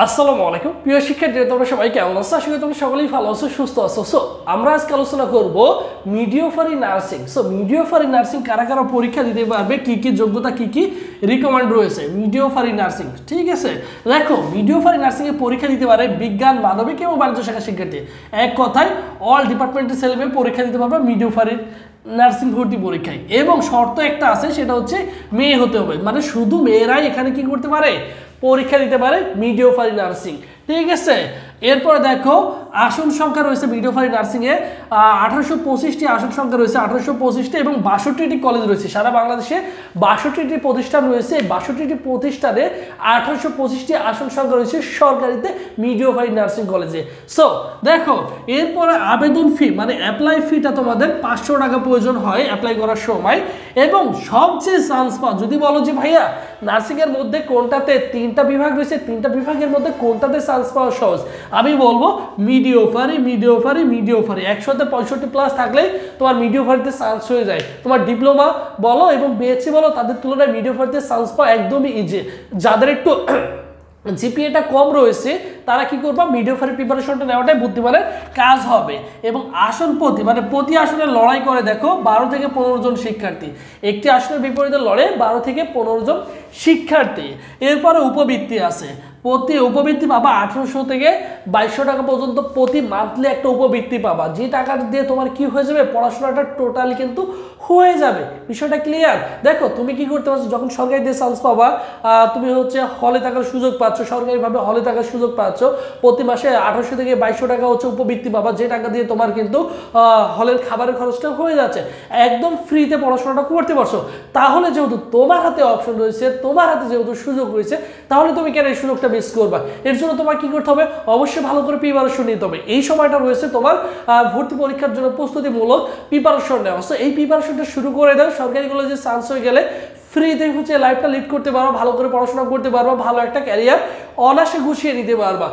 আসসালামু আলাইকুম প্রিয় শিক্ষার্থীরা, তোমরা সবাই কেমন আছো? আশা করি তোমরা সকলেই ভালো আছো, সুস্থ আছো। সো আমরা আজকে আলোচনা করব midwifery nursing. So midwifery nursing কারা কারা পরীক্ষা দিতে পারবে, কি কি যোগ্যতা, কি কি রিকমেন্ড রয়েছে মিডিওফারি নার্সিং। ঠিক আছে, দেখো মিডিওফারি নার্সিং এ পরীক্ষা দিতে পারে বিজ্ঞান, মানবিক এবং বাণিজ্য শাখার শিক্ষার্থী। এক কথায় অল ডিপার্টমেন্টের ছেলেমেয়ে পরীক্ষা দিতে পারবে মিডিওফারি নার্সিং ভর্তি পরীক্ষায়। এবং শর্ত একটা আছে, সেটা হচ্ছে মেয়ে হতে হবে, মানে শুধু মেয়েরাই এখানে কি করতে পারে, পরীক্ষা দিতে পারে মিডিওফারি নার্সিং। ঠিক আছে, এরপরে দেখো আসন সংখ্যা রয়েছে মিডিওফারি নার্সিংয়ে 1825টি আসন সংখ্যা রয়েছে, 1825টি, এবং 62টি কলেজ রয়েছে সারা বাংলাদেশে। 62টি প্রতিষ্ঠান রয়েছে, 62টি প্রতিষ্ঠানে 1825টি আসন সংখ্যা রয়েছে সরকারিতে মিডিওফারি নার্সিং কলেজে। সো দেখো এরপরে আবেদন ফি মানে অ্যাপ্লাই ফিটা তোমাদের 500 টাকা প্রয়োজন হয় অ্যাপ্লাই করার সময়। এবং সবচেয়ে চান্স পাও, যদি বলো যে ভাইয়া নার্সিংয়ের মধ্যে কোনটাতে 3টা বিভাগ রয়েছে, 3টা বিভাগের মধ্যে কোনটাতে চান্স পাওয়া সহজ, আমি বলবো মিডিওফারি। 165 প্লাস থাকলেই তোমার মিডিওফারিতে চান্স হয়ে যায়। তোমার ডিপ্লোমা বলো এবং বিএসসি বলো, তাদের তুলনায় মিডিওফারিতে চান্স পাওয়া একদমই ইজি। যাদের একটু জিপিএটা কম রয়েছে তারা কি করবা, মিডিওফারি প্রিপারেশনটা নেওয়াটাই বুদ্ধিমানের কাজ হবে। এবং আসন প্রতি আসনে লড়াই করে দেখো 12 থেকে 15 জন শিক্ষার্থী, একটি আসনের বিপরীতে লড়ে 12 থেকে 15 জন শিক্ষার্থী। এরপরে উপবৃত্তি আছে, প্রতি উপবৃত্তি পাবা 1800 থেকে 2200 টাকা পর্যন্ত প্রতি মান্থলি একটা উপবৃত্তি পাবা, যে টাকা দিয়ে তোমার কি হয়ে যাবে, পড়াশোনাটা টোটালি কিন্তু হয়ে যাবে। বিষয়টা ক্লিয়ার? দেখো তুমি কি করতে পারছো, যখন সরকারিতে চান্স পাবা তুমি হচ্ছে হলে থাকার সুযোগ পাচ্ছ, সরকারিভাবে হলে থাকার সুযোগ পাচ্ছ, প্রতি মাসে 1800 থেকে 2200 টাকা হচ্ছে উপবৃত্তি পাবা, যে টাকা দিয়ে তোমার কিন্তু হলের খাবারের খরচটা হয়ে যাচ্ছে, একদম ফ্রিতে পড়াশোনাটা করতে পারছো। তাহলে যেহেতু তোমার হাতে অপশন রয়েছে, তোমার হাতে যেহেতু সুযোগ রয়েছে, তাহলে তুমি কেন এই সুযোগটা মিস করবা? এর জন্য তোমার কি করতে হবে, অবশ্যই ভালো করে প্রিপারেশন নিতে হবে। এই সময়টা রয়েছে তোমার ভর্তি পরীক্ষার জন্য প্রস্তুতিমূলক প্রিপারেশন নেওয়া। সো এই প্রিপারেশনটা শুরু করে দাও, সরকারি কলেজে চান্স হয়ে গেলে ফ্রিতে হচ্ছে লাইফটা লিড করতে পারো, ভালো করে পড়াশোনা করতে পারবা, ভালো একটা ক্যারিয়ার অনায়াসে গুছিয়ে নিতে পারবা।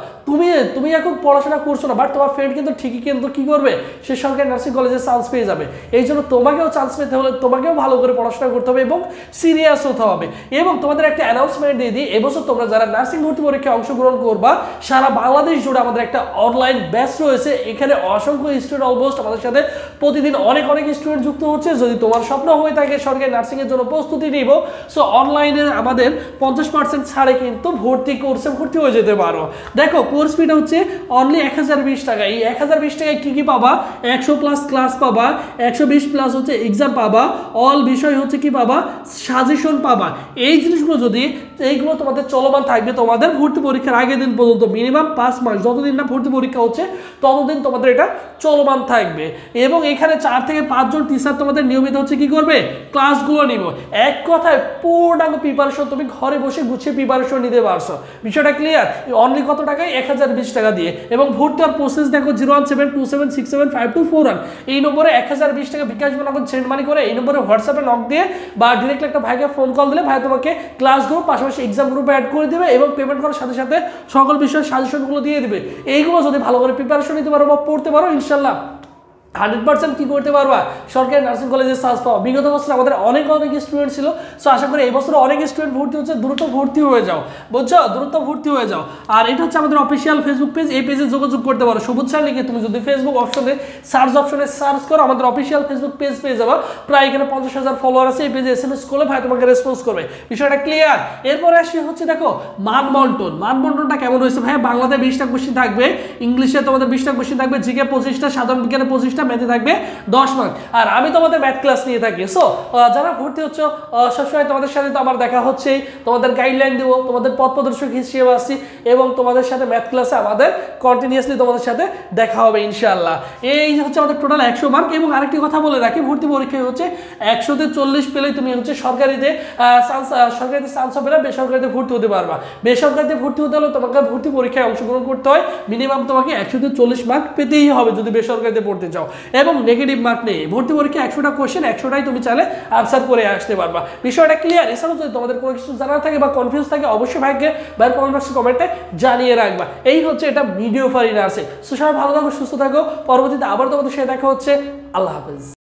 তুমি এখন পড়াশোনা করছো না, বাট তোমার ফ্রেন্ড কিন্তু ঠিকই কিন্তু কি করবে, সে সরকারি নার্সিং কলেজে চান্স পেয়ে যাবে। এই জন্য তোমাকেও চান্স পেতে হলে তোমাকেও ভালো করে পড়াশোনা করতে হবে এবং সিরিয়াস হতে হবে। এবং তোমাদের একটা অ্যানাউন্সমেন্ট দিয়ে দিই, এবছর তোমরা যারা নার্সিং ভর্তি পরীক্ষায় অংশগ্রহণ করবা, সারা বাংলাদেশ জুড়ে আমাদের একটা অনলাইন ব্যাচ রয়েছে। এখানে অসংখ্য স্টুডেন্ট অলমোস্ট আমাদের সাথে প্রতিদিন অনেক স্টুডেন্ট যুক্ত হচ্ছে। যদি তোমার স্বপ্ন হয়ে থাকে সরকারি নার্সিংয়ের জন্য প্রস্তুতি নিব, সো অনলাইনে আমাদের 50% ছাড়ে কিন্তু কোর্সে ভর্তি হয়ে যেতে পারো। দেখো কোর্স ফিটা হচ্ছে অনলি 1020 টাকা। এই 1020 টাকায় কি কি পাবা, 100 প্লাস ক্লাস পাবা, 120 প্লাস হচ্ছে এক্সাম পাবা, অল বিষয় হচ্ছে কি পাবা, সাজেশন পাবা। এই জিনিসগুলো এইগুলো তোমাদের চলমান থাকবে তোমাদের ভর্তি পরীক্ষার আগের দিন পর্যন্ত, মিনিমাম 5 মাস, যতদিন না ভর্তি পরীক্ষা হচ্ছে ততদিন তোমাদের এটা চলমান থাকবে। এবং এখানে 4 থেকে 5 জন টিচার তোমাদের নিয়মিত হচ্ছে কি করবে, ক্লাসগুলো নিব। এক কথায় পূর্ণাঙ্গ প্রিপারেশন তুমি ঘরে বসে গুছিয়ে প্রিপারেশন নিতে পারছো। বিষয়টা ক্লিয়ার? অনলি কত টাকায়, 1020 টাকা দিয়ে। এবং ভর্তি হওয়ার প্রসেস দেখো 01727675241 এই নম্বরে 1020 টাকা বিকাশ নগদ সেন্ড মানি করে এই নম্বরে হোয়াটসঅ্যাপে নক দিয়ে বা ডিরেক্টলি একটা ভাইকে ফোন কল দিলে ভাই তোমাকে ক্লাস গ্রুপ পাশাপাশি এক্সাম গ্রুপে অ্যাড করে দেবে এবং পেমেন্ট করার সাথে সাথে সকল বিষয়ের সাজেশনগুলো দিয়ে দেবে। এইগুলো যদি ভালো করে প্রিপারেশন নিতে পারো বা পড়তে পারো, ইনশাল্লাহ 100% কি করতে পারবা, সরকারি নার্সিং কলেজে চান্স পাওয়া। বিগত বছর আমাদের অনেক স্টুডেন্ট ছিল, সো আশা করি এই বছর অনেক স্টুডেন্ট ভর্তি হচ্ছে, দ্রুত ভর্তি হয়ে যাও, বুঝছো, দ্রুত ভর্তি হয়ে যাও। আর এটা হচ্ছে আমাদের অফিসিয়াল ফেসবুক পেজ, এই পেজে যোগাযোগ করতে পারো। সবুজ স্যার লিখে তুমি যদি ফেসবুক অপশনে সার্চ করো, আমাদের অফিসিয়াল ফেসবুক পেজ পেয়ে যাবো। প্রায় এখানে 50,000 ফলোয়ার আছে। এই পেজে SMS করলে ভাই তোমাকে রেসপন্স করবে। বিষয়টা ক্লিয়ার? এরপরে আসি হচ্ছে দেখো মানবন্টনটা কেমন রয়েছে ভাই। বাংলাতে 20টা কোশ্চেন থাকবে, ইংলিশে তোমাদের 20টা কোশ্চেন থাকবে, জিকে 25টা, সাধারণ বিজ্ঞানে 25টা, ম্যাথে থাকবে 10 মার্ক। আর আমি তোমাদের ম্যাথ ক্লাস নিয়ে থাকি। সো যারা ভর্তি হচ্ছে সবসময় তোমাদের সাথে তো আমার দেখা হচ্ছে, তোমাদের গাইডলাইন দেবো, তোমাদের পথ প্রদর্শক হিসেবে আসছি এবং তোমাদের সাথে ম্যাথ ক্লাসে আমাদের কন্টিনিউয়াসলি তোমাদের সাথে দেখা হবে ইনশাআল্লাহ। এই হচ্ছে আমাদের টোটাল 100 মার্ক। এবং আরেকটি কথা বলে রাখি, ভর্তি পরীক্ষায় হচ্ছে 100তে 40 পেলেই তুমি হচ্ছে সরকারিতে চান্স হবে না, বেসরকারিতে ভর্তি হতে পারবা। বেসরকারিতে ভর্তি হতে হলে তোমাকে ভর্তি পরীক্ষায় অংশগ্রহণ করতে হয়, মিনিমাম তোমাকে 100তে 40 মার্ক পেতেই হবে যদি বেসরকারিতে পড়তে চাও। এবং নেগেটিভ মার্ক নেই, ভর্তি পরীক্ষা 100টা কোশ্চেন 100টাই তুমি চাইলে আনসার করে আসতে পারবা। বিষয়টা ক্লিয়ার? এছাড়াও যদি তোমাদের কোনো কিছু জানার থাকে বা কনফিউজ থাকে, অবশ্যই ভাইকে বাইরের কমেন্টে জানিয়ে রাখবা। এই হচ্ছে এটা মিডিওফারি নার্সিং। সো সবাই ভালো থাকো, সুস্থ থাকো। পরবর্তীতে আবার তোমাদের সাথে দেখা হচ্ছে। আল্লাহ হাফেজ।